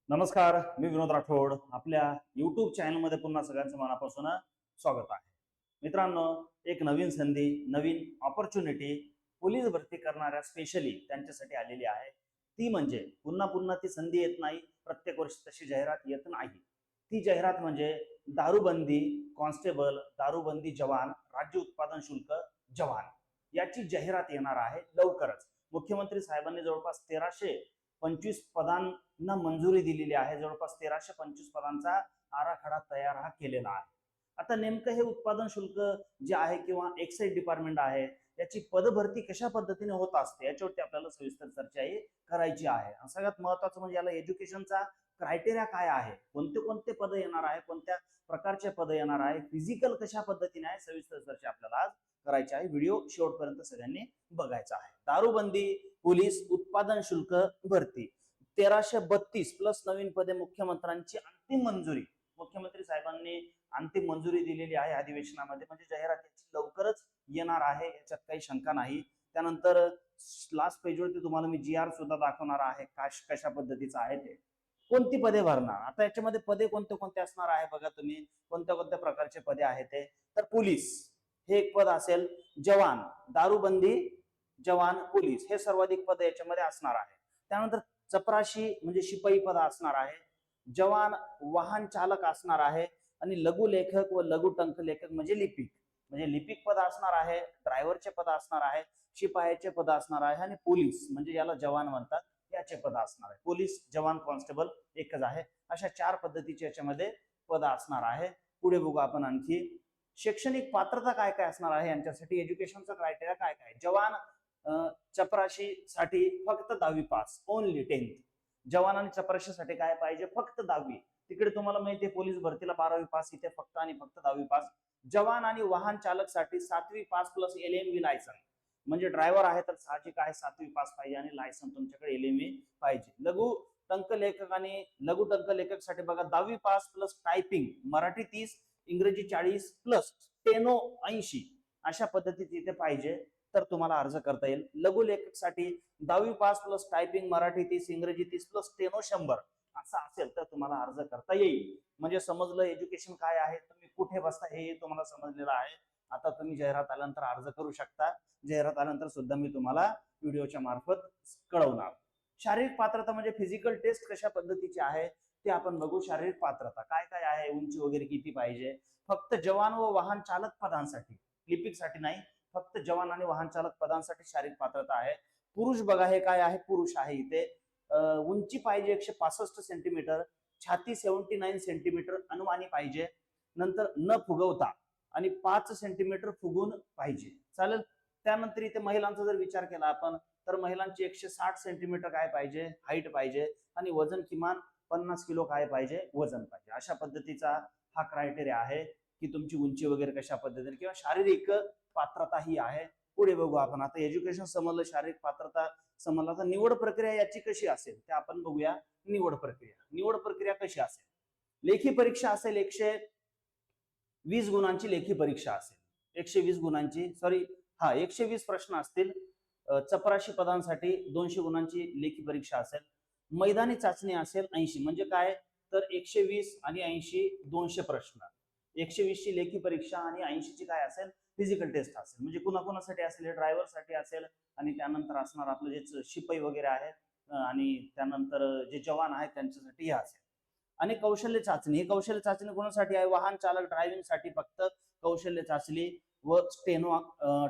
नमस्कार, मी विनोद राठोड. आपल्या यूट्यूब चॅनलमध्ये पुन्हा सगळ्यांचं मनापासून स्वागत आहे. मित्रांनो, एक नवीन संधी, नवीन ऑपॉर्च्युनिटी पोलीस भरती करणाऱ्या स्पेशली त्यांच्यासाठी आलेली आहे. ती म्हणजे पुन्हा पुन्हा ती संधी येत नाही, प्रत्येक वर्षी तशी जाहिरात येत नाही. ती जाहिरात म्हणजे दारूबंदी कॉन्स्टेबल, दारूबंदी जवान, राज्य उत्पादन शुल्क जवान याची जाहिरात येणार आहे लवकरच. मुख्यमंत्री साहेबांनी जवळपास 1325 पदांना मंजुरी दिलेली आहे. जवळपास 1325 पदांचा आराखडा तयार हा केलेला आहे. आता नेमकं हे उत्पादन शुल्क जे आहे किंवा एक्साइज डिपार्टमेंट आहे, याची पदभरती कशा पद्धतीने होत असते याच्यावरती आपल्याला सविस्तर चर्चा ही करायची आहे. सगळ्यात महत्वाचं म्हणजे याला एज्युकेशनचा क्रायटेरिया काय आहे, कोणते कोणते पद येणार आहे, कोणत्या प्रकारचे पद येणार आहे, फिजिकल कशा पद्धतीने आहे, सविस्तर चर्चा आपल्याला आज करायची आहे. व्हिडिओ शेवटपर्यंत सगळ्यांनी बघायचा आहे. दारूबंदी पोलीस उत्पादन शुल्क भरती 1332 प्लस नवीन पदे मुख्यमंत्र्यांची अंतिम मंजुरी. मुख्यमंत्री साहेबांनी अंतिम मंजुरी दिलेली आहे अधिवेशनामध्ये, म्हणजे जाहिरातीची लवकरच येणार आहे, याच्यात काही शंका नाही. त्यानंतर लास्ट पेजवरती तुम्हाला मी GR सुद्धा दाखवणार आहे, कशा पद्धतीचं आहे ते, कोणती पदे भरणार. आता याच्यामध्ये पदे कोणते कोणते असणार आहे बघा तुम्ही, कोणत्या कोणत्या प्रकारचे पदे आहेत ते. तर पोलीस हे एक पद असेल, जवान, दारूबंदी जवान, पोलीस हे सर्वाधिक पद याच्यामध्ये असणार आहे. त्यानंतर चपराशी म्हणजे शिपाई पद असणार आहे, जवान वाहन चालक असणार आहे, आणि लघु लेखक व लघु टंक लेखक म्हणजे लिपिक पद असणार आहे, ड्रायव्हरचे पद असणार आहे, शिपायाचे पद असणार आहे, आणि पोलीस म्हणजे याला जवान म्हणतात याचे पद असणार आहे. पोलीस, जवान, कॉन्स्टेबल एकच आहे. अशा 4 पद्धतीचे याच्यामध्ये पद असणार आहे. पुढे बघू आपण आणखी शैक्षणिक पात्रता काय काय असणार आहे यांच्यासाठी, एज्युकेशनचा क्रायटेरिया काय काय. जवान चपराशी साठी फक्त 10वी पास, ओनली 10th. जवान आणि चपराशीसाठी काय पाहिजे, फक्त 10वी. तिकडे तुम्हाला माहितीये पोलीस भरतीला 12वी पास, इथे फक्त आणि फक्त 10वी पास. जवान आणि वाहन चालक साठी 7वी पास प्लस LMV लायसन, म्हणजे ड्रायव्हर आहे तर साहजिक आहे 7वी पास पाहिजे आणि लायसन तुमच्याकडे LMV पाहिजे. लघु टंक लेखक आणि लघु टंक लेखक साठी बघा 10वी पास प्लस टायपिंग, मराठी 30, इंग्रजी 40 प्लस स्टेनो 80, अशा पद्धतीचे इथे पाहिजे तर तुम्हाला अर्ज करता येईल. लघु लेखक साठी 10वी पास प्लस टायपिंग, मराठी 30, इंग्रजी 30 प्लस स्टेनो 100 असं असेल तर तुम्हाला अर्ज करता येईल. म्हणजे समजलं एज्युकेशन काय आहे, तुम्ही कुठे बसता हे तुम्हाला समजलेलं आहे. आता तुम्ही जाहिरात आल्यानंतर अर्ज करू शकता. जाहिरात आल्यानंतर सुद्धा मी तुम्हाला व्हिडिओच्या मार्फत कळवणार. शारीरिक पात्रता म्हणजे फिजिकल टेस्ट कशा पद्धतीची आहे ते आपण बघू. शारीरिक पात्रता काय काय आहे, उंची वगैरे किती पाहिजे. फक्त जवान व वाहन चालक पदांसाठी, लिपिकसाठी नाही, फक्त जवान आणि वाहन चालक पदांसाठी शारीरिक पात्रता आहे. पुरुष बघा हे काय आहे, पुरुष आहे इथे. उंची पाहिजे 165 सेंटीमीटर, छाती 79 सेंटीमीटर अनुमानी पाहिजे. नंतर न फुगवता आणि 5 सेंटीमीटर फुगून पाहिजे, चालेल. त्यानंतर इथे महिलांचा जर विचार केला आपण तर महिलांची 160 सेंटीमीटर काय पाहिजे, हाईट पाहिजे, आणि वजन किमान 50 किलो काय पाहिजे, वजन पाहिजे. अशा पद्धतीचा हा क्रायटेरिया आहे की तुमची उंची वगैरे कशा पद्धतीने, किंवा शारीरिक पात्रता ही आहे. पुढे बघू आपण. आता एज्युकेशन समजलं, शारीरिक पात्रता समजलं, तर निवड प्रक्रिया याची कशी असेल ते आपण बघूया. निवड प्रक्रिया कशी असेल, लेखी परीक्षा असेल, 120 गुणांची लेखी परीक्षा असेल. 120 गुणांची, 120 प्रश्न असतील. चपराशी पदांसाठी 200 गुणांची लेखी परीक्षा असेल. मैदानी चाचणी असेल 80, म्हणजे काय तर 120 आणि 80 200 प्रश्न. 120 ची लेखी परीक्षा आणि 80 ची काय असेल, फिजिकल टेस्ट असेल. म्हणजे कुणाकुणासाठी असेल, ड्रायव्हर साठी असेल, आणि त्यानंतर असणार आपलं जे शिपाई वगैरे आहेत, आणि त्यानंतर जे जवान आहेत त्यांच्यासाठी हे असेल. आणि कौशल्य चाचणी, ही कौशल्य चाचणी कोणासाठी आहे, वाहन चालक ड्रायव्हिंग साठी फक्त कौशल्य चाचणी व स्टेनो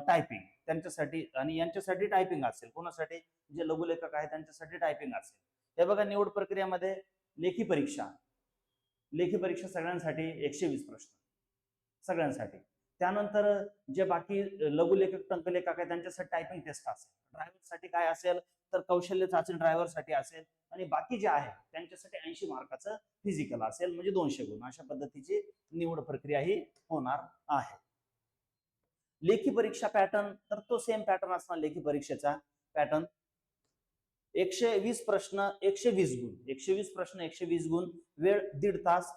टायपिंग त्यांच्यासाठी, आणि यांच्यासाठी टायपिंग असेल. कोणासाठी, जे लघुलेखक आहे त्यांच्यासाठी टायपिंग असेल. हे बघा, निवड प्रक्रियेमध्ये लेखी परीक्षा सगळ्यांसाठी 120 प्रश्न सगळ्यांसाठी. त्यानंतर जे बाकी लघुलेखक टंकलेखक आहे त्यांच्यासाठी टायपिंग टेस्ट असेल. ड्रायव्हर साठी काय असेल तर कौशल्य चाचणी ड्रायव्हर साठी असेल, आणि बाकी जे आहे त्यांच्यासाठी 80 मार्काचं फिजिकल असेल, म्हणजे 200 गुण. अशा पद्धतीची निवड प्रक्रिया ही होणार आहे. लेखी परीक्षा पॅटर्न तर तो सेम पॅटर्न असणार. लेखी परीक्षेचा पॅटर्न 120 प्रश्न 120 गुण, 120 प्रश्न 120 गुण, वेळ 1.5 तास.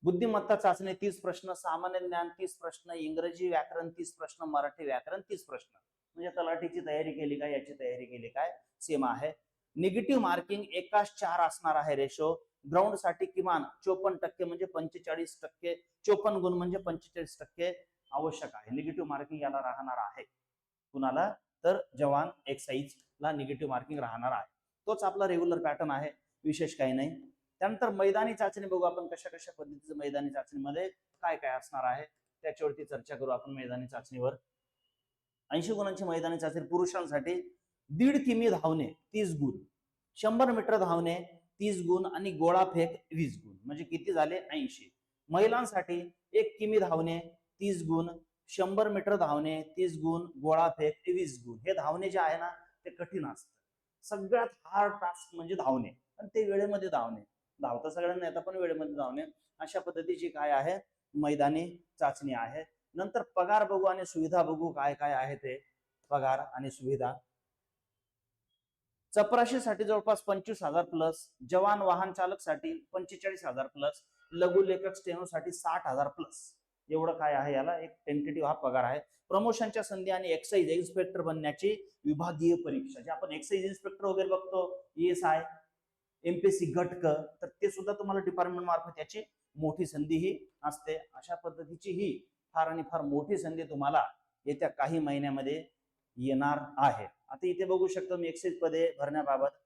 बुद्धिमत्ता चाचणी 30 प्रश्न, सामान्य ज्ञान 30 प्रश्न, इंग्रजी व्याकरण 30 प्रश्न, मराठी व्याकरण 30 प्रश्न. म्हणजे तलाठीची तयारी केली काय, याची तयारी केली काय, सेम आहे. निगेटिव्ह मार्किंग 1:4 असणार आहे रेशो. ग्राउंड साठी किमान 54% म्हणजे 45%, 54 गुण म्हणजे 45% आवश्यक आहे. निगेटिव्ह मार्किंग याला राहणार आहे. कुणाला? तर जवान एक्साइज ला निगेटिव्ह मार्किंग राहणार आहे. तोच आपला रेग्युलर पॅटर्न आहे, विशेष काही नाही. त्यानंतर मैदानी चाचणी बघू आपण कशा कशा पद्धतीचं मैदानी चाचणीमध्ये काय काय असणार आहे त्याच्यावरती चर्चा करू आपण. मैदानी चाचणीवर 80 गुणांची मैदानी चाचणी पुरुषांसाठी 1.5 किमी धावणे 30 गुण, 100 मीटर धावणे 30 गुण आणि गोळाफेक 20 गुण, म्हणजे किती झाले 80. महिलांसाठी 1 किमी धावणे 30 गुण, 100 मीटर धावणे 30 गुण, गोळाफेक 20 गुण. हे धावणे जे आहे ना ते कठीण असतं. सगळ्यात हार्ड टास्क म्हणजे धावणे, आणि ते वेळेमध्ये धावणे. धावता सगळ्यांना येतं पण वेळेमध्ये धावणे. अशा पद्धतीची काय आहे मैदानी चाचणी आहे. नंतर पगार बघू आणि सुविधा बघू काय काय आहे ते पगार आणि सुविधा. चपराशीसाठी जवळपास 25,000 प्लस, जवान वाहन चालक साठी 45,000 प्लस, लघु लेखक स्टेनोसाठी 60,000 प्लस. एवढं काय आहे याला एक टेंटेटिव्ह हा पगार आहे. प्रमोशनच्या संधी आणि एक्साइज इन्स्पेक्टर बनण्याची विभागीय परीक्षा, जे आपण एक्साइज इन्स्पेक्टर वगैरे बघतो, ESI, MPSC गटक, तर ते सुद्धा तुम्हाला डिपार्टमेंट मार्फत याची मोठी संधी ही असते. अशा पद्धतीची ही फार आणि फार मोठी संधी तुम्हाला येत्या काही महिन्यामध्ये येणार आहे. आता इथे बघू शकतो मी एक्साइज पदे भरण्याबाबत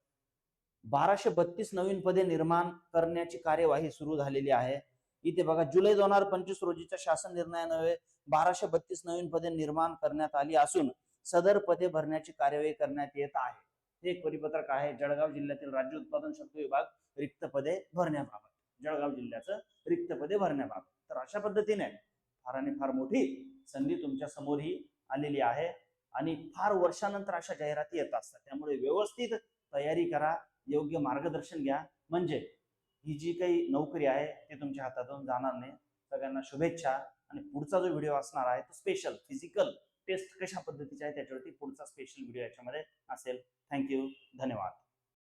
1232 नवीन पदे निर्माण करण्याची कार्यवाही सुरू झालेली आहे. इथे बघा जुलै 2025 रोजीच्या शासन निर्णयान्वये 1232 नवीन पदे निर्माण करण्यात आली असून सदर पदे भरण्याची कार्यवाही करण्यात येत आहे. हे एक परिपत्रक आहे जळगाव जिल्ह्यातील राज्य उत्पादन शुल्क विभाग रिक्त पदे भरण्याबाबत, जळगाव जिल्ह्याचं रिक्त पदे भरण्याबाबत. तर अशा पद्धतीने फार आणि फार मोठी संधी तुमच्या समोर ही आलेली आहे आणि फार वर्षानंतर अशा जाहिराती येत असतात. त्यामुळे व्यवस्थित तयारी करा, योग्य मार्गदर्शन घ्या, म्हणजे ही जी काही नोकरी आहे ती तुमच्या हातातून जाणार नाही. सगळ्यांना शुभेच्छा. आणि पुढचा जो व्हिडिओ असणार आहे तो स्पेशल फिजिकल टेस्ट कशा पद्धतीची आहे त्याच्यावरती पुढचा स्पेशल व्हिडिओ याच्यामध्ये असेल. थँक्यू, धन्यवाद.